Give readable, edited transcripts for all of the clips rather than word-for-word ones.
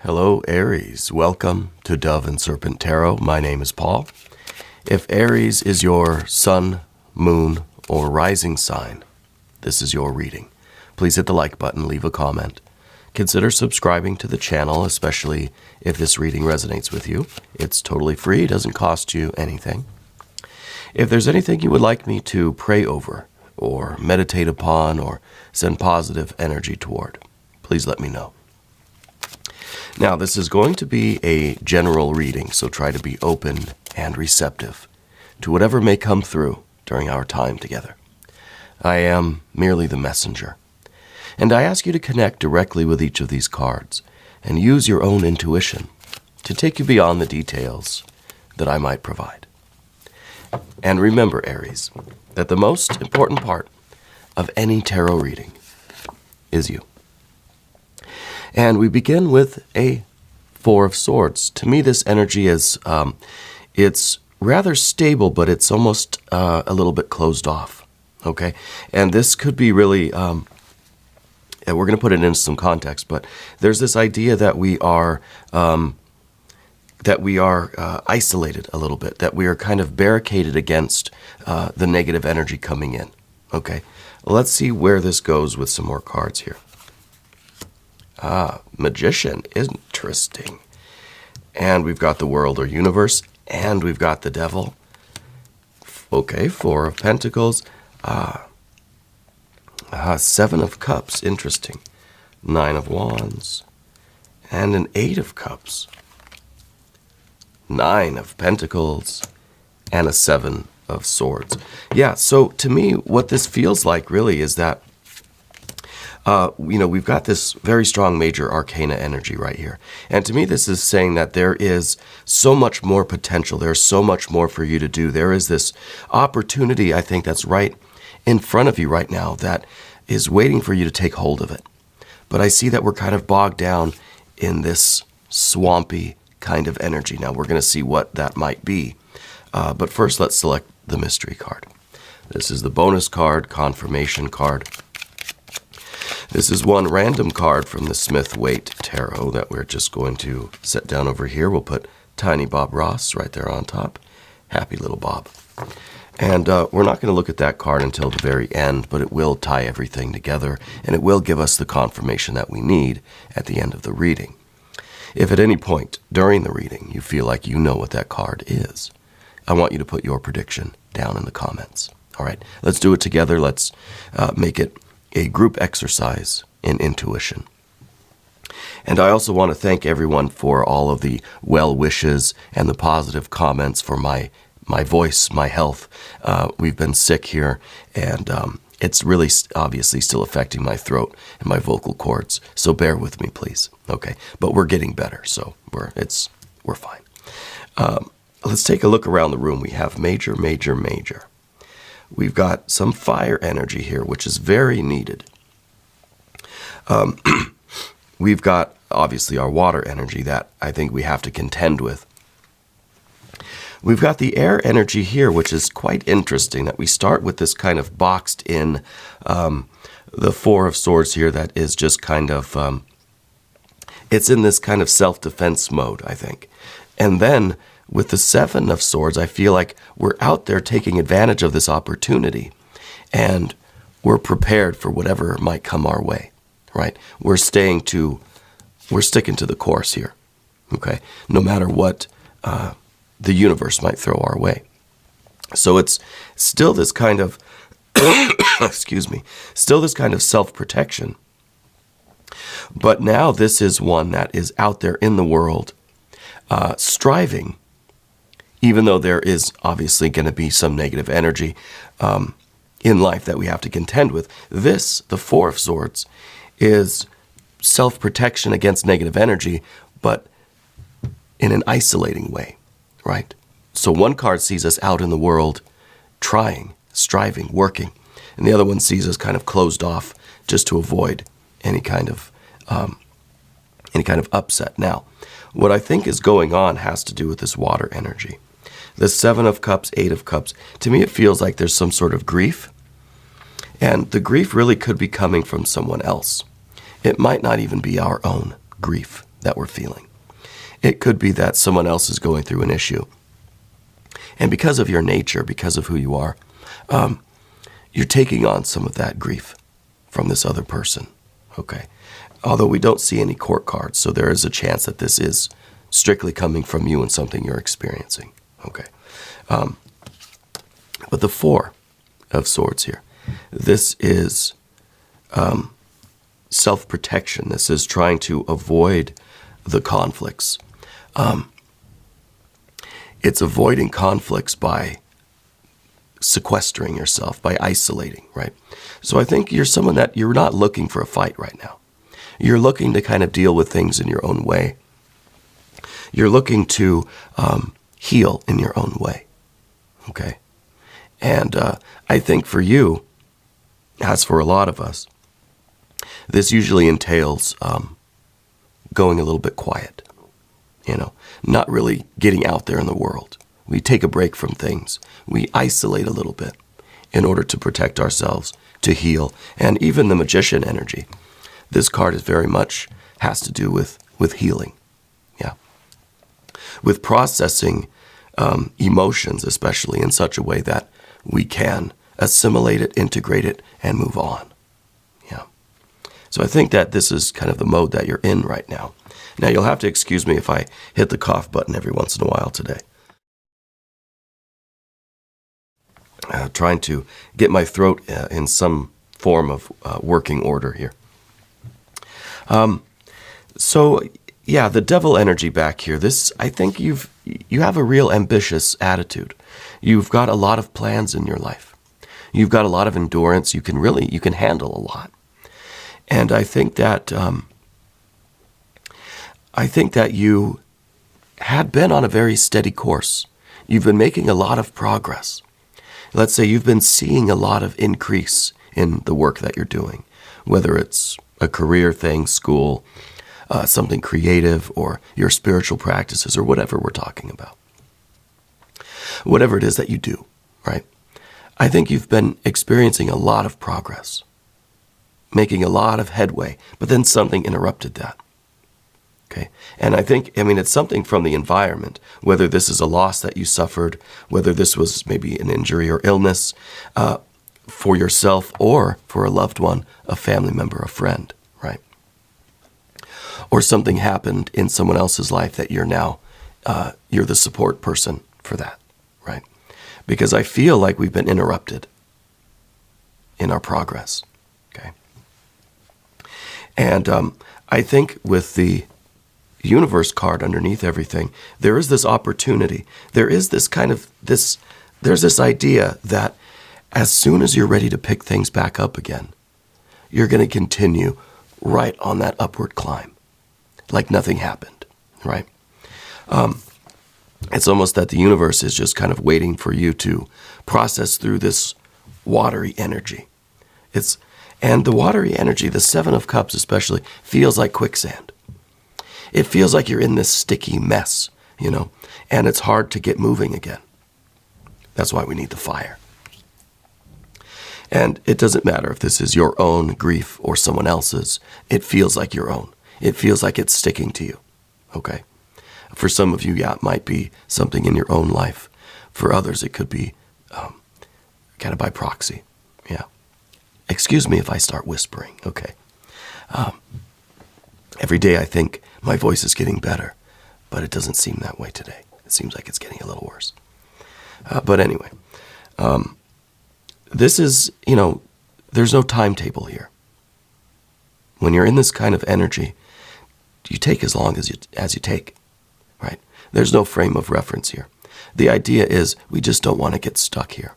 Hello, Aries. Welcome to Dove and Serpent Tarot. My name is Paul. If Aries is your sun, moon, or rising sign, this is your reading. Please hit the like button, leave a comment. Consider subscribing to the channel, especially if this reading resonates with you. It's totally free, doesn't cost you anything. If there's anything you would like me to pray over, or meditate upon, or send positive energy toward, please let me know. Now, this is going to be a general reading, so try to be open and receptive to whatever may come through during our time together. I am merely the messenger, and I ask you to connect directly with each of these cards and use your own intuition to take you beyond the details that I might provide. And remember, Aries, that the most important part of any tarot reading is you. And we begin with a Four of Swords. To me, this energy is, it's rather stable, but it's almost a little bit closed off, okay? And this could be really, we're going to put it into some context, but there's this idea that we are isolated a little bit, that we are kind of barricaded against the negative energy coming in, okay? Let's see where this goes with some more cards here. Magician, interesting. And we've got the world or universe, and we've got the devil. Okay, Four of Pentacles. Seven of Cups, interesting. Nine of Wands, and an Eight of Cups. Nine of Pentacles, and a Seven of Swords. Yeah, so to me, what this feels like really is that we've got this very strong major arcana energy right here. And to me, this is saying that there is so much more potential. There's so much more for you to do. There is this opportunity, I think, that's right in front of you right now that is waiting for you to take hold of it. But I see that we're kind of bogged down in this swampy kind of energy. Now, we're going to see what that might be. But first, let's select the mystery card. This is the bonus card, confirmation card. This is one random card from the Smith-Waite Tarot that we're just going to set down over here. We'll put Tiny Bob Ross right there on top. Happy little Bob. And we're not going to look at that card until the very end, but it will tie everything together, and it will give us the confirmation that we need at the end of the reading. If at any point during the reading you feel like you know what that card is, I want you to put your prediction down in the comments. All right, let's do it together. Let's make it a group exercise in intuition. And I also want to thank everyone for all of the well wishes and the positive comments for my voice, my health. We've been sick here, and it's really obviously still affecting my throat and my vocal cords. So bear with me, please. Okay, but we're getting better, so we're fine. Let's take a look around the room. We have major, major, major. We've got some fire energy here, which is very needed. We've got, obviously, our water energy that I think we have to contend with. We've got the air energy here, which is quite interesting, that we start with this kind of boxed in, the Four of Swords here that is just kind of, it's in this kind of self-defense mode, I think. And then with the Seven of Swords, I feel like we're out there taking advantage of this opportunity, and we're prepared for whatever might come our way, right? We're sticking to the course here, okay? No matter what the universe might throw our way. So it's still this kind of, excuse me, still this kind of self-protection. But now this is one that is out there in the world, striving. Even though there is obviously going to be some negative energy in life that we have to contend with, this, the Four of Swords, is self-protection against negative energy, but in an isolating way, right? So one card sees us out in the world trying, striving, working, and the other one sees us kind of closed off just to avoid any kind of upset. Now, what I think is going on has to do with this water energy. The Seven of Cups, Eight of Cups, to me it feels like there's some sort of grief. And the grief really could be coming from someone else. It might not even be our own grief that we're feeling. It could be that someone else is going through an issue. And because of your nature, because of who you are, you're taking on some of that grief from this other person, okay? Although we don't see any court cards, so there is a chance that this is strictly coming from you and something you're experiencing, okay? But the Four of Swords here, this is self-protection. This is trying to avoid the conflicts. It's avoiding conflicts by sequestering yourself, by isolating, right? So I think you're someone that you're not looking for a fight right now. You're looking to kind of deal with things in your own way. You're looking to heal in your own way, okay? And I think for you, as for a lot of us, this usually entails going a little bit quiet, not really getting out there in the world. We take a break from things. We isolate a little bit in order to protect ourselves, to heal. And even the Magician energy, this card is very much has to do with healing, yeah. With processing emotions, especially in such a way that we can assimilate it, integrate it, and move on, yeah. So I think that this is kind of the mode that you're in right now. Now, you'll have to excuse me if I hit the cough button every once in a while today. Trying to get my throat in some form of working order here. So, yeah, the devil energy back here. This, I think you have a real ambitious attitude. You've got a lot of plans in your life. You've got a lot of endurance. You can handle a lot. And I think that you had been on a very steady course. You've been making a lot of progress. Let's say you've been seeing a lot of increase in the work that you're doing, whether it's a career thing, school, something creative, or your spiritual practices, or whatever we're talking about. Whatever it is that you do, right? I think you've been experiencing a lot of progress, making a lot of headway, but then something interrupted that. Okay. And I mean, it's something from the environment, whether this is a loss that you suffered, whether this was maybe an injury or illness for yourself or for a loved one, a family member, a friend, right? Or something happened in someone else's life that you're now, you're the support person for that, right? Because I feel like we've been interrupted in our progress, okay? And I think with the universe card underneath everything, there is this opportunity. There is this there's this idea that as soon as you're ready to pick things back up again, you're going to continue right on that upward climb, like nothing happened, right? It's almost that the universe is just kind of waiting for you to process through this watery energy. And the watery energy, the Seven of Cups especially, feels like quicksand. It feels like you're in this sticky mess, and it's hard to get moving again. That's why we need the fire. And it doesn't matter if this is your own grief or someone else's. It feels like your own. It feels like it's sticking to you, okay? For some of you, yeah, it might be something in your own life. For others, it could be kind of by proxy, yeah. Excuse me if I start whispering, okay? Every day I think my voice is getting better, but it doesn't seem that way today. It seems like it's getting a little worse. But anyway, this is, there's no timetable here. When you're in this kind of energy, you take as long as you take, right? There's no frame of reference here. The idea is we just don't want to get stuck here.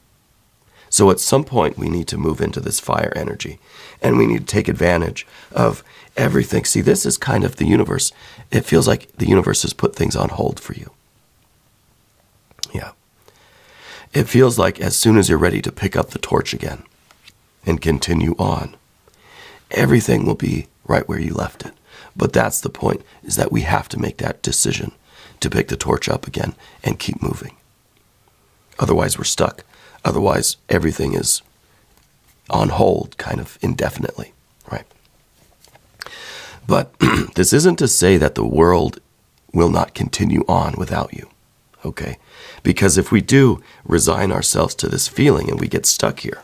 So at some point, we need to move into this fire energy, and we need to take advantage of everything. See, this is kind of the universe. It feels like the universe has put things on hold for you. Yeah. It feels like as soon as you're ready to pick up the torch again and continue on, everything will be right where you left it. But that's the point, is that we have to make that decision to pick the torch up again and keep moving. Otherwise, we're stuck. Otherwise, everything is on hold kind of indefinitely, right? But this isn't to say that the world will not continue on without you, okay? Because if we do resign ourselves to this feeling and we get stuck here,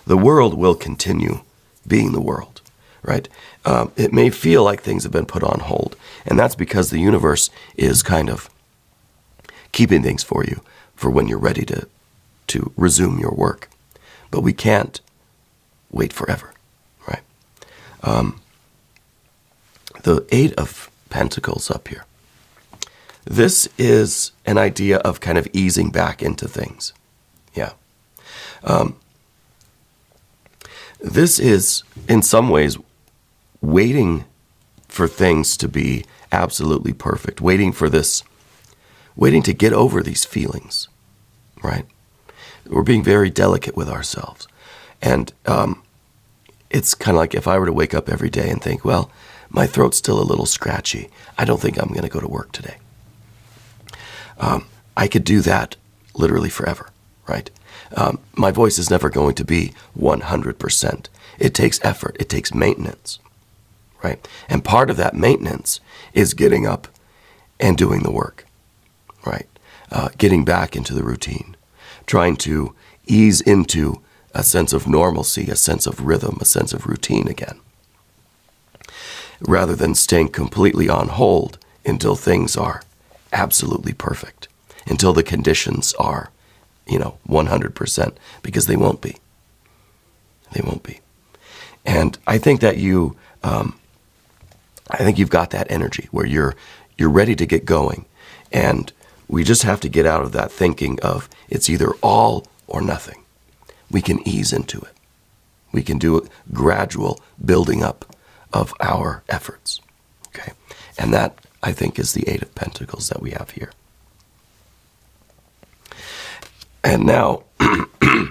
the world will continue being the world, right? It may feel like things have been put on hold, and that's because the universe is kind of keeping things for you for when you're ready to resume your work. But we can't wait forever, right? The Eight of Pentacles up here. This is an idea of kind of easing back into things. Yeah. This is, in some ways, waiting for things to be absolutely perfect, waiting to get over these feelings, right? We're being very delicate with ourselves. And it's kind of like if I were to wake up every day and think, well, my throat's still a little scratchy. I don't think I'm going to go to work today. I could do that literally forever, right? My voice is never going to be 100%. It takes effort. It takes maintenance, right? And part of that maintenance is getting up and doing the work, right? Getting back into the routine, trying to ease into a sense of normalcy, a sense of rhythm, a sense of routine again, rather than staying completely on hold until things are absolutely perfect, until the conditions are, 100%, because they won't be. They won't be. And I think that you've got that energy where you're ready to get going, and we just have to get out of that thinking of it's either all or nothing. We can ease into it. We can do a gradual building up of our efforts. Okay? And that, I think, is the Eight of Pentacles that we have here. And now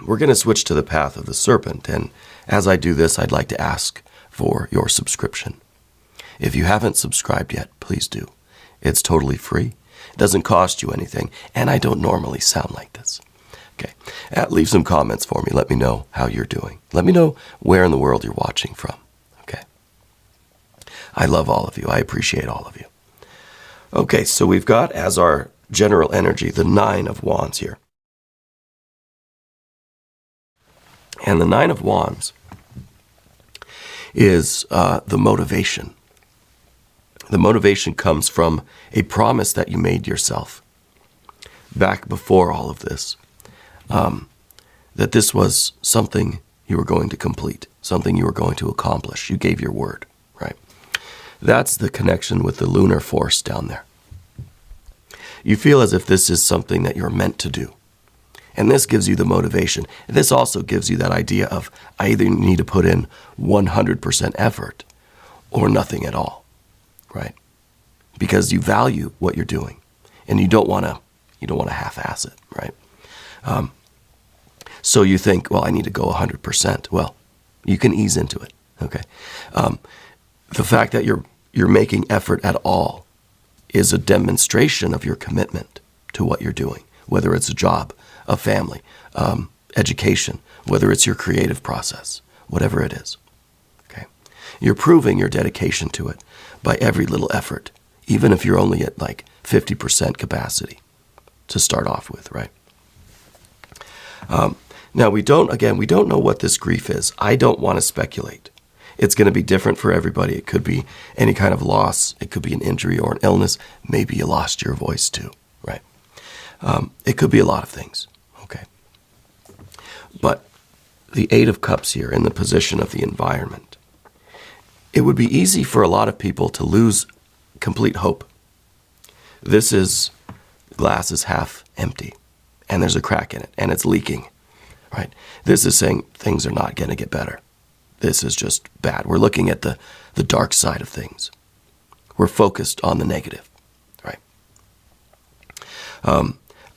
we're going to switch to the path of the Serpent. And as I do this, I'd like to ask for your subscription. If you haven't subscribed yet, please do. It's totally free. It doesn't cost you anything. And I don't normally sound like this. Okay. Leave some comments for me. Let me know how you're doing. Let me know where in the world you're watching from. Okay. I love all of you. I appreciate all of you. Okay, so we've got as our general energy the Nine of Wands here. And the Nine of Wands is the motivation. The motivation comes from a promise that you made yourself back before all of this, that this was something you were going to complete, something you were going to accomplish. You gave your word, right? That's the connection with the lunar force down there. You feel as if this is something that you're meant to do. And this gives you the motivation. And this also gives you that idea of I either need to put in 100% effort or nothing at all, right? Because you value what you're doing, and you don't want to half-ass it, right? So you think, well, I need to go 100%. Well, you can ease into it, okay? The fact that you're making effort at all is a demonstration of your commitment to what you're doing, whether it's a job, a family, education, whether it's your creative process, whatever it is. Okay, you're proving your dedication to it by every little effort, even if you're only at like 50% capacity to start off with, right? Now we don't know what this grief is. I don't want to speculate. It's going to be different for everybody. It could be any kind of loss. It could be an injury or an illness. Maybe you lost your voice too, right? It could be a lot of things, okay? But the Eight of Cups here in the position of the environment, it would be easy for a lot of people to lose complete hope. This is glass is half empty, and there's a crack in it, and it's leaking, right? This is saying things are not going to get better. This is just bad. We're looking at the dark side of things. We're focused on the negative, right?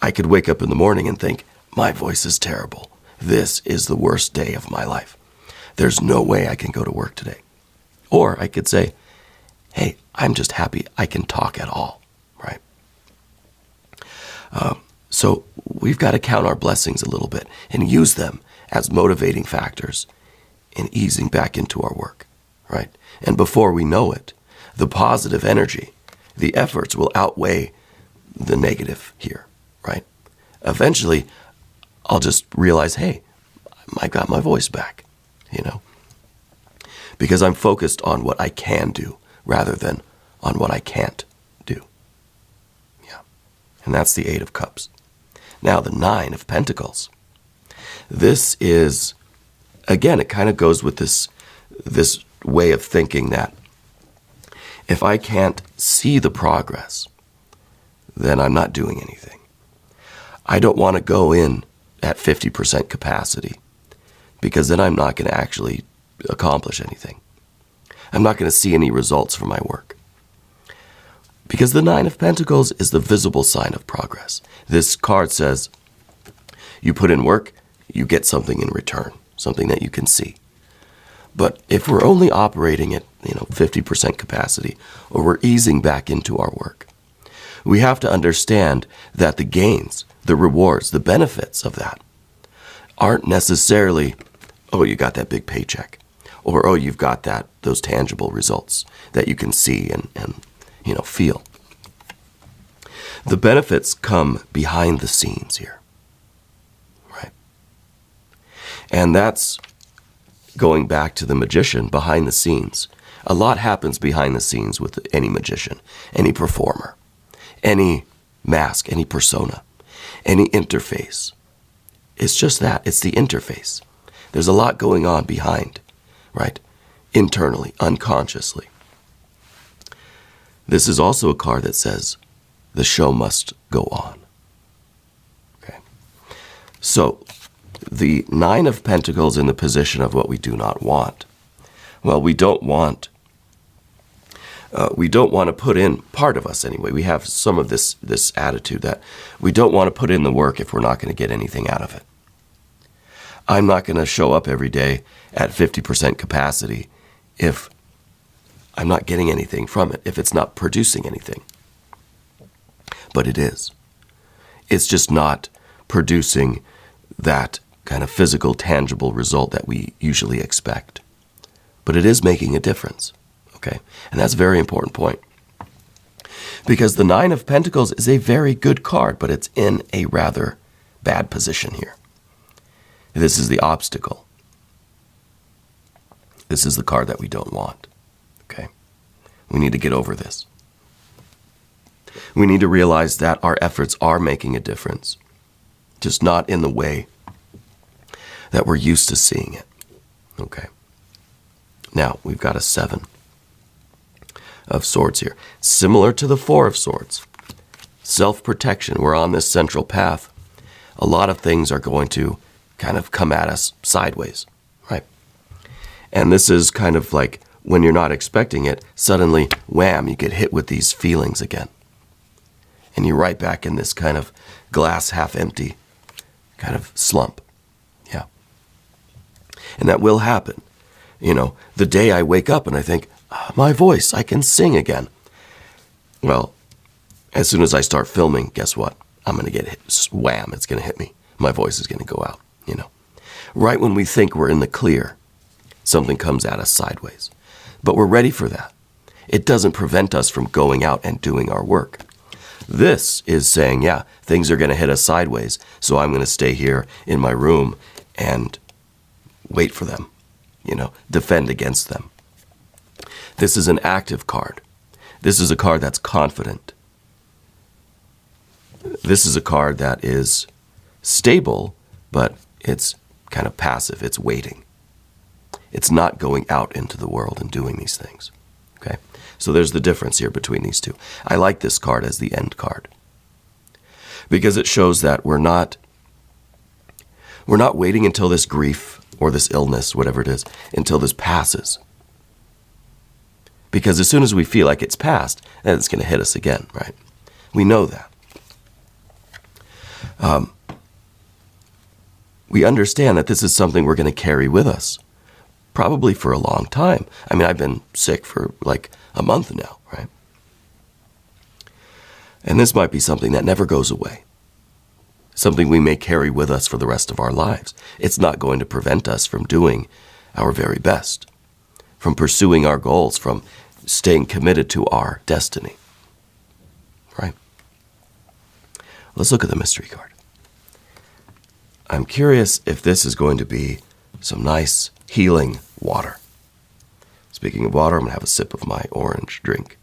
I could wake up in the morning and think, my voice is terrible. This is the worst day of my life. There's no way I can go to work today. Or I could say, hey, I'm just happy I can talk at all, right? So we've got to count our blessings a little bit and use them as motivating factors in easing back into our work, right? And before we know it, the positive energy, the efforts will outweigh the negative here, right? Eventually, I'll just realize, hey, I got my voice back, because I'm focused on what I can do rather than on what I can't do. Yeah. And that's the Eight of Cups. Now, the Nine of Pentacles. This is, again, it kind of goes with this way of thinking that if I can't see the progress, then I'm not doing anything. I don't want to go in at 50% capacity, because then I'm not going to actually accomplish anything. I'm not going to see any results from my work. Because the Nine of Pentacles is the visible sign of progress. This card says, you put in work, you get something in return, something that you can see. But if we're only operating at 50% capacity, or we're easing back into our work, we have to understand that the gains, the rewards, the benefits of that aren't necessarily, oh, you got that big paycheck, or oh, you've got those tangible results that you can see and feel. The benefits come behind the scenes here, right? And that's going back to the magician behind the scenes. A lot happens behind the scenes with any magician, any performer, any mask, any persona, any interface. It's just that. It's the interface. There's a lot going on behind, right? Internally, unconsciously. This is also a card that says, the show must go on. Okay. So, the Nine of Pentacles in the position of what we do not want. Well, we don't want to put in, part of us anyway, we have some of this attitude that we don't want to put in the work if we're not going to get anything out of it. I'm not going to show up every day at 50% capacity if I'm not getting anything from it, if it's not producing anything. But it is. It's just not producing that kind of physical, tangible result that we usually expect. But it is making a difference, okay? And that's a very important point. Because the Nine of Pentacles is a very good card, but it's in a rather bad position here. This is the obstacle. This is the card that we don't want, okay? We need to get over this. We need to realize that our efforts are making a difference, just not in the way that we're used to seeing it, okay? Now, we've got a Seven of Swords here. Similar to the Four of Swords. Self-protection. We're on this central path. A lot of things are going to kind of come at us sideways, right? And this is kind of like when you're not expecting it, suddenly, wham, you get hit with these feelings again. And you're right back in this kind of glass half empty kind of slump. Yeah. And that will happen. The day I wake up and I think, my voice, I can sing again. Well, as soon as I start filming, guess what? I'm going to get hit. Wham, it's going to hit me. My voice is going to go out, Right when we think we're in the clear, something comes at us sideways. But we're ready for that. It doesn't prevent us from going out and doing our work. This is saying, yeah, things are going to hit us sideways, so I'm going to stay here in my room and wait for them, defend against them. This is an active card. This is a card that's confident. This is a card that is stable, but it's kind of passive. It's waiting. It's not going out into the world and doing these things. Okay? So there's the difference here between these two. I like this card as the end card, because it shows that we're not waiting until this grief or this illness, whatever it is, until this passes. Because as soon as we feel like it's passed, then it's going to hit us again, right? We know that. We understand that this is something we're going to carry with us, probably for a long time. I mean, I've been sick for like a month now, right? And this might be something that never goes away, something we may carry with us for the rest of our lives. It's not going to prevent us from doing our very best, from pursuing our goals, from staying committed to our destiny. Right? Let's look at the mystery card. I'm curious if this is going to be some nice healing water. Speaking of water, I'm going to have a sip of my orange drink.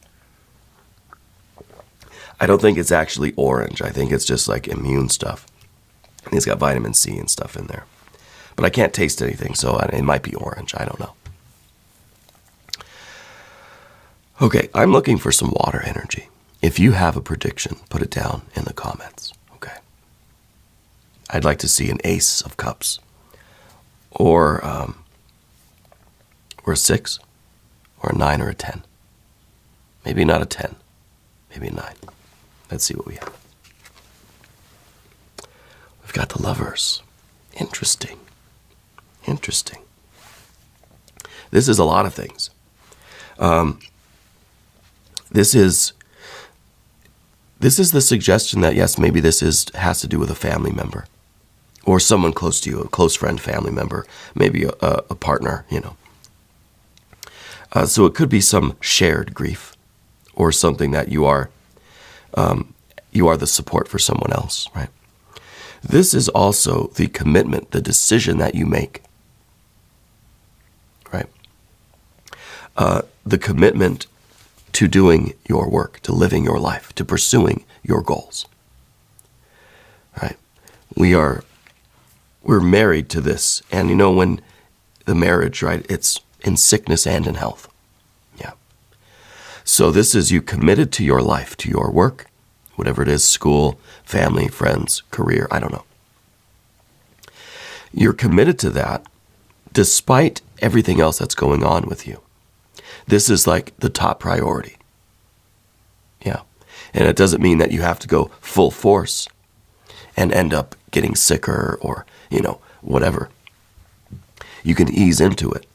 I don't think it's actually orange. I think it's just like immune stuff. And it's got vitamin C and stuff in there. But I can't taste anything, so it might be orange. I don't know. Okay, I'm looking for some water energy. If you have a prediction, put it down in the comments. Okay. I'd like to see an ace of cups. Or a 6. Or a 9 or a 10. Maybe not a 10. Maybe a 9. Let's see what we have. We've got the Lovers. Interesting. Interesting. This is a lot of things. This is the suggestion that, yes, maybe this has to do with a family member. Or someone close to you, a close friend, family member, maybe a partner, you know. So it could be some shared grief or something that you are the support for someone else, right? This is also the commitment, the decision that you make, right? The commitment to doing your work, to living your life, to pursuing your goals, right? We're married to this, and you know, when the marriage, right, it's in sickness and in health. Yeah. So this is you committed to your life, to your work, whatever it is, school, family, friends, career, I don't know. You're committed to that despite everything else that's going on with you. This is like the top priority. Yeah. And it doesn't mean that you have to go full force and end up getting sicker or, you know, whatever. You can ease into it.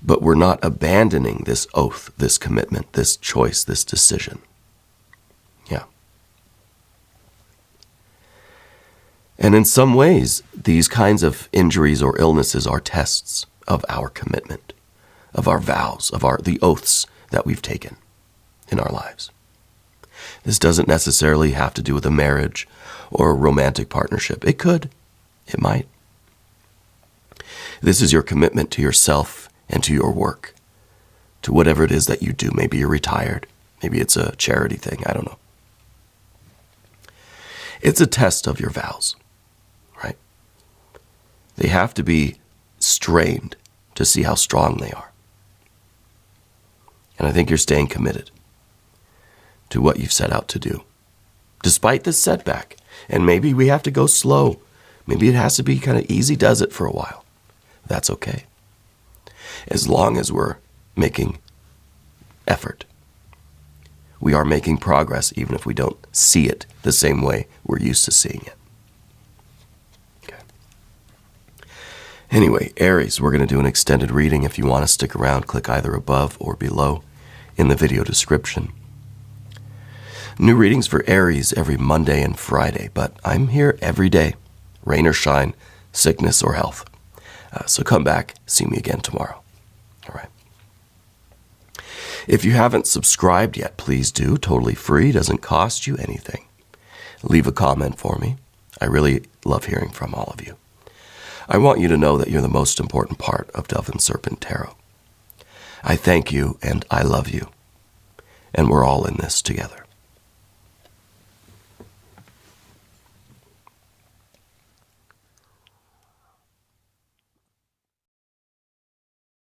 But we're not abandoning this oath, this commitment, this choice, this decision. Yeah. And in some ways, these kinds of injuries or illnesses are tests of our commitment, of our vows, of the oaths that we've taken in our lives. This doesn't necessarily have to do with a marriage or a romantic partnership. It could. It might. This is your commitment to yourself and to your work, to whatever it is that you do. Maybe you're retired. Maybe it's a charity thing. I don't know. It's a test of your vows, right? They have to be strained to see how strong they are. And I think you're staying committed to what you've set out to do, despite this setback. And maybe we have to go slow. Maybe it has to be kind of easy does it for a while. That's okay. As long as we're making effort. We are making progress even if we don't see it the same way we're used to seeing it. Okay. Anyway, Aries, we're going to do an extended reading. If you want to stick around, click either above or below in the video description. New readings for Aries every Monday and Friday, but I'm here every day, rain or shine, sickness or health. So come back, see me again tomorrow. All right. If you haven't subscribed yet, please do. Totally free, doesn't cost you anything. Leave a comment for me. I really love hearing from all of you. I want you to know that you're the most important part of Dove and Serpent Tarot. I thank you and I love you. And we're all in this together.